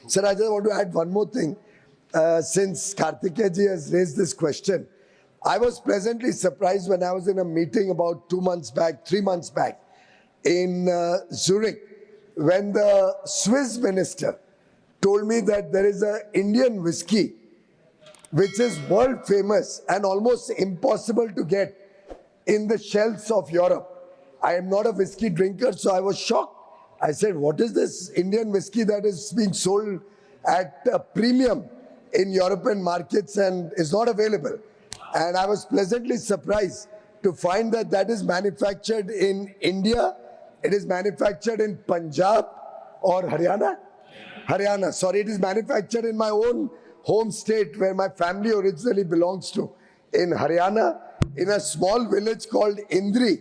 Sir, I just want to add one more thing. Since Kartikeya has raised this question, I was pleasantly surprised when I was in a meeting about 3 months back in Zurich, when the Swiss minister told me that there is an Indian whiskey which is world famous and almost impossible to get in the shelves of Europe. I am not a whiskey drinker, so I was shocked. I said, what is this Indian whiskey that is being sold at a premium in European markets and is not available? And I was pleasantly surprised to find that that is manufactured in India. It is manufactured in Punjab or Haryana. Haryana, sorry, it is manufactured in my own home state where my family originally belongs to, in Haryana, in a small village called Indri.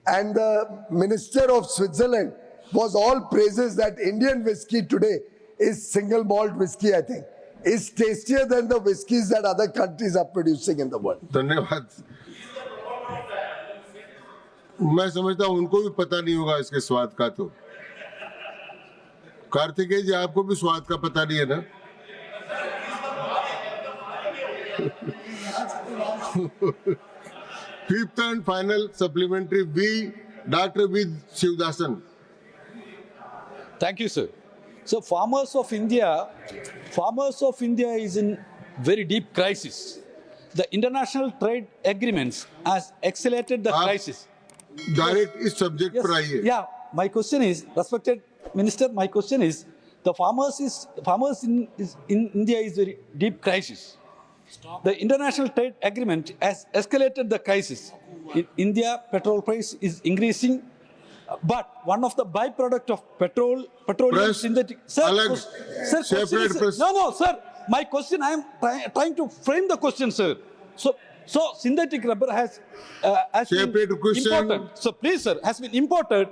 And the minister of Switzerland was all praises that Indian whiskey today is single malt whiskey, I think, is tastier than the whiskeys that other countries are producing in the world. धन्यवाद। मैं समझता हूं उनको भी पता नहीं होगा इसके स्वाद का। तो कार्तिकेय जी, आपको भी स्वाद का पता नहीं है ना? Fifth and final supplementary, Dr. V. Shivdasan. Thank you, sir. So farmers of India is in very deep crisis. The international trade agreements has accelerated the crisis. Direct is subject Yes. पर आइए। Yeah, my question is, respected minister, my question is, the farmers in India is very deep crisis. The international trade agreement has escalated the crisis. In India, petrol price is increasing, but one of the byproduct of petroleum synthetic. Sir, separate press. No, sir. My question, I am trying to frame the question, sir. So synthetic rubber has Separate been question. imported. So please, sir, has been imported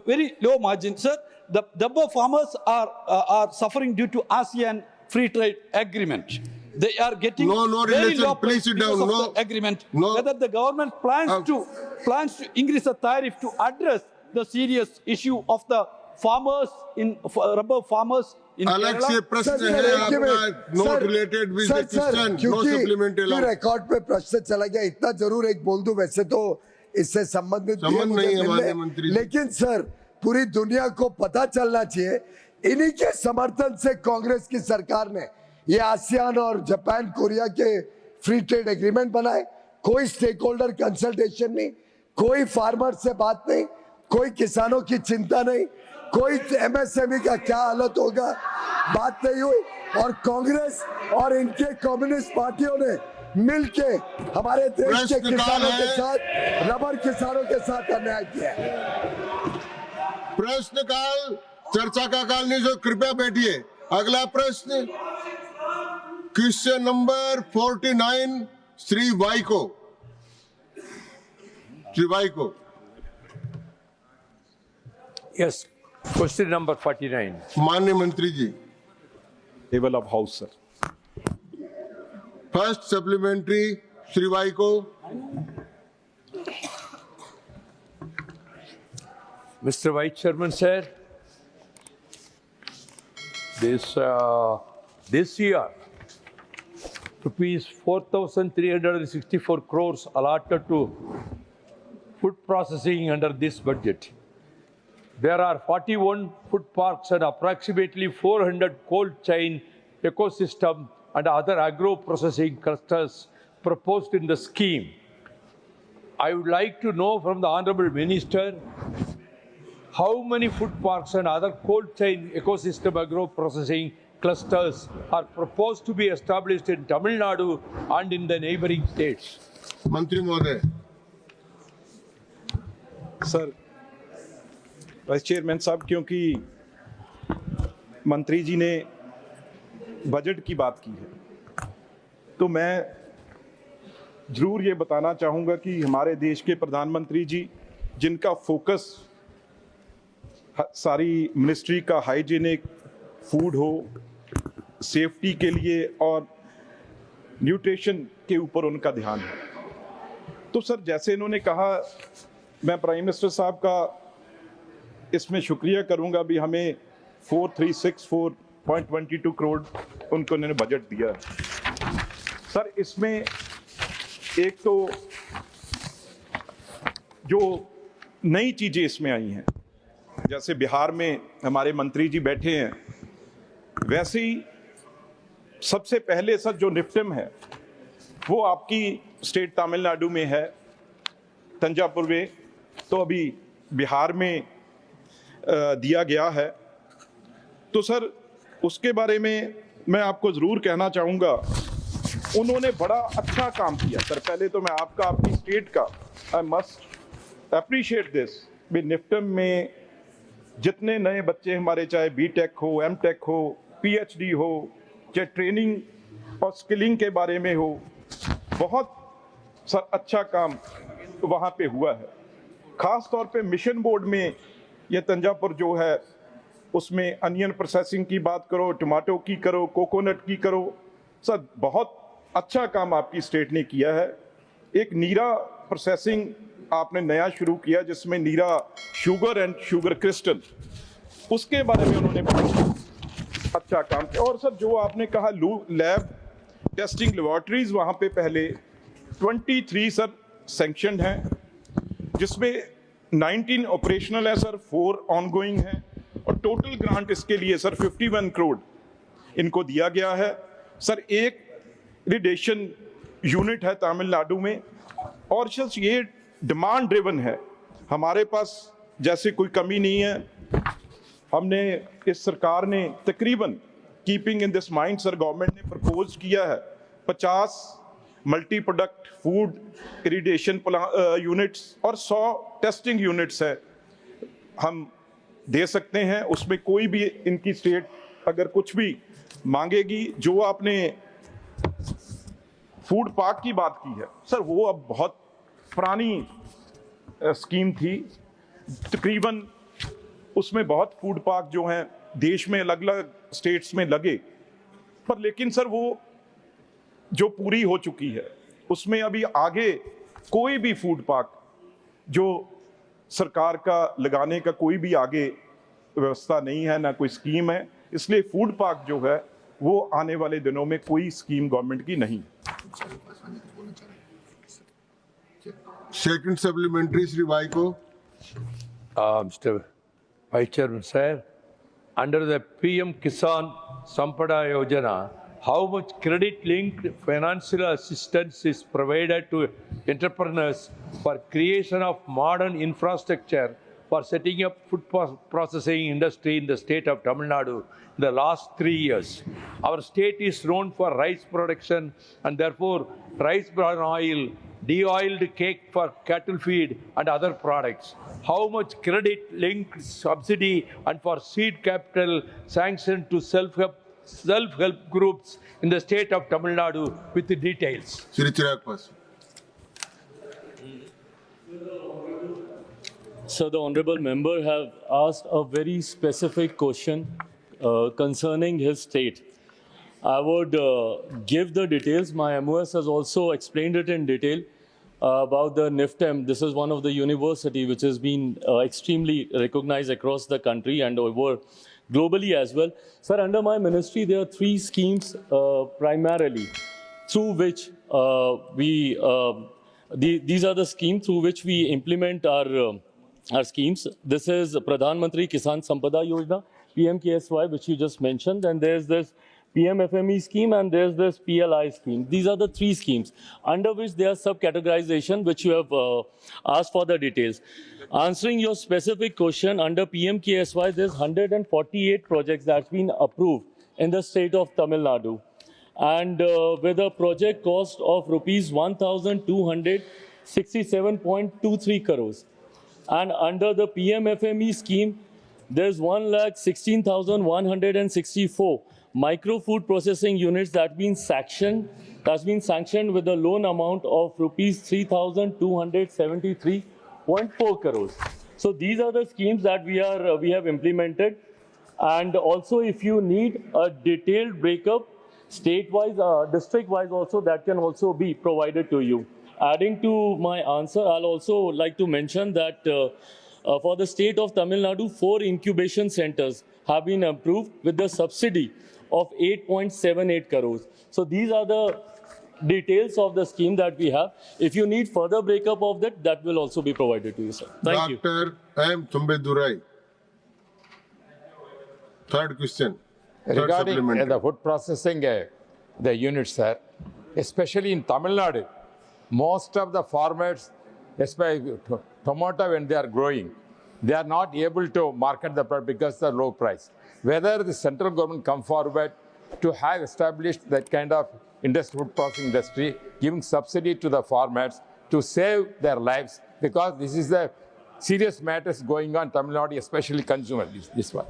very low margin, sir. The rubber farmers are suffering due to ASEAN free trade agreement. They are getting No very relation. low Please sit because down. of No. the agreement. No. Whether the government plans to increase the tariff to address the serious issue of the farmers in rubber farmers in अलग से Kerala. प्रश्न Sir, है एक आपका, minute. not Sir, related with sir, the question, no क्योंकि supplementary allowed। Record पे प्रश्न चला गया, इतना जरूर एक बोल दूं, वैसे तो इससे संबंधित संबंध नहीं है माननीय मंत्री जी। लेकिन सर, पूरी दुनिया को पता चलना चाहिए, इन्हीं के समर्थन से कांग्रेस की सरकार ने ये आसियान और जापान कोरिया के फ्री ट्रेड एग्रीमेंट बनाए। कोई स्टेक होल्डर कंसल्टेशन नहीं, कोई फार्मर से बात नहीं, कोई किसानों की चिंता नहीं, कोई एमएसएमई का क्या हालत होगा बात नहीं हुई। और कांग्रेस और इनके कम्युनिस्ट पार्टियों ने मिलके हमारे देश के किसानों के साथ, रबर किसानों के साथ अन्याय किया है। प्रश्न काल चर्चा का काल नहीं, जो कृपया बैठिए। अगला प्रश्न question number 49 Shri Vaiko. Yes, question number 49. माननीय मंत्री जी, Table of House, sir. First supplementary Shri Vaiko. Mr. Vice Chairman, sir, this year, rupees 4,364 crores allotted to food processing under this budget. There are 41 food parks and approximately 400 cold chain ecosystem and other agro-processing clusters proposed in the scheme. I would like to know from the Honorable Minister, how many food parks and other cold chain ecosystem agro-processing clusters are proposed to be established in Tamil Nadu and in the neighboring states? मंत्री महोदय। Sir, vice chairman साहब, क्योंकि मंत्री जी ने budget की बात की है, तो मैं जरूर ये बताना चाहूँगा कि हमारे देश के प्रधानमंत्री जी, जिनका फोकस सारी मिनिस्ट्री का हाइजीनिक फूड हो, सेफ्टी के लिए और न्यूट्रिशन के ऊपर उनका ध्यान है। तो सर, जैसे इन्होंने कहा, मैं प्राइम मिनिस्टर साहब का इसमें शुक्रिया करूंगा भी हमें 4364 0.22 करोड़ उनको उन्होंने बजट दिया है। सर इसमें एक तो जो नई चीजें इसमें आई हैं, जैसे बिहार में हमारे मंत्री जी बैठे हैं, वैसे ही सबसे पहले सर जो निफ्टम है वो आपकी स्टेट तमिलनाडु में है, तंजावुर में, तो अभी बिहार में दिया गया है। तो सर उसके बारे में मैं आपको ज़रूर कहना चाहूँगा, उन्होंने बड़ा अच्छा काम किया। सर पहले तो मैं आपका, आपकी स्टेट का, I must appreciate this. NIFTEM में जितने नए बच्चे हमारे, चाहे बीटेक हो, एमटेक हो, पीएचडी हो, चाहे ट्रेनिंग और स्किलिंग के बारे में हो, बहुत सर अच्छा काम वहाँ पे हुआ है। खास तौर पे मिशन बोर्ड में ये तंजावुर जो है, उसमें अनियन प्रोसेसिंग की बात करो, टमाटो की करो, कोकोनट की करो, सर बहुत अच्छा काम आपकी स्टेट ने किया है। एक नीरा प्रोसेसिंग आपने नया शुरू किया, जिसमें नीरा शुगर एंड शुगर क्रिस्टल, उसके बारे में उन्होंने बहुत अच्छा काम किया। और सर जो आपने कहा लैब टेस्टिंग लेबोरेटरीज, वहाँ पे पहले 23 सर सैंक्शनड हैं, जिसमें 19 ऑपरेशनल है सर, 4 ऑनगोइंग हैं, और टोटल ग्रांट इसके लिए सर 51 करोड़ इनको दिया गया है। सर एक इरिगेशन यूनिट है तमिलनाडु में, और सर ये डिमांड ड्रिवन है, हमारे पास जैसे कोई कमी नहीं है। हमने, इस सरकार ने तकरीबन keeping in this mind sir, government ने प्रपोज किया है 50 multi product food irrigation units और 100 टेस्टिंग यूनिट्स है, हम दे सकते हैं। उसमें कोई भी इनकी स्टेट अगर कुछ भी मांगेगी, जो आपने फूड पार्क की बात की है सर, वो अब बहुत पुरानी स्कीम थी, तकरीबन उसमें बहुत फूड पार्क जो हैं देश में अलग अलग स्टेट्स में लगे, पर लेकिन सर वो जो पूरी हो चुकी है, उसमें अभी आगे कोई भी फूड पार्क जो सरकार का लगाने का कोई भी आगे व्यवस्था नहीं है, ना कोई स्कीम है। इसलिए फूड पार्क जो है वो आने वाले दिनों में कोई स्कीम गवर्नमेंट की नहीं। सेकंड सप्लीमेंट्री श्री भाई को। Mr. Vice Chairman, sir, under the PM Kisan Sampada Yojana, how much credit-linked financial assistance is provided to entrepreneurs for creation of modern infrastructure for setting up food processing industry in the state of Tamil Nadu in the last 3 years? Our state is known for rice production, and therefore rice bran oil, de-oiled cake for cattle feed and other products. How much credit-linked subsidy and for seed capital sanctioned to self-help groups in the state of Tamil Nadu, with the details? Shri Chirag Paswan. So the honourable member have asked a very specific question concerning his state. I would give the details. My MOS has also explained it in detail about the NIFTEM. This is one of the university which has been extremely recognized across the country and over globally as well. Sir, under my ministry, there are 3 schemes primarily through which these are the schemes through which we implement our schemes. This is Pradhan Mantri Kisan Sampada Yojana, PMKSY, which you just mentioned, and there's this PMFME scheme, and there's this PLI scheme. These are the 3 schemes under which there are sub-categorization, which you have asked for the details. Answering your specific question, under PMKSY, there's 148 projects that's been approved in the state of Tamil Nadu, and with a project cost of rupees 1,267.23 crores. And under the PMFME scheme, there's 1,16,164 micro food processing units that's been sanctioned with a loan amount of rupees 3,273.4 crores. So these are the schemes that we have implemented. And also, if you need a detailed breakup, state-wise, district-wise also, that can also be provided to you. Adding to my answer, I'll also like to mention that for the state of Tamil Nadu, 4 incubation centers have been approved with the subsidy of 8.78 crores. So these are the details of the scheme that we have. If you need further breakup of that, that will also be provided to you, sir. Thank you. Dr. M. Tumbedurai. Third question. Third Regarding supplementary. the food processing the units, sir, especially in Tamil Nadu, most of the farmers, especially tomato when they are growing, they are not able to market the product because of the low price. Whether the central government come forward to have established that kind of food processing industry, giving subsidy to the farmers to save their lives, because this is the serious matters going on in Tamil Nadu, especially consumers. This one.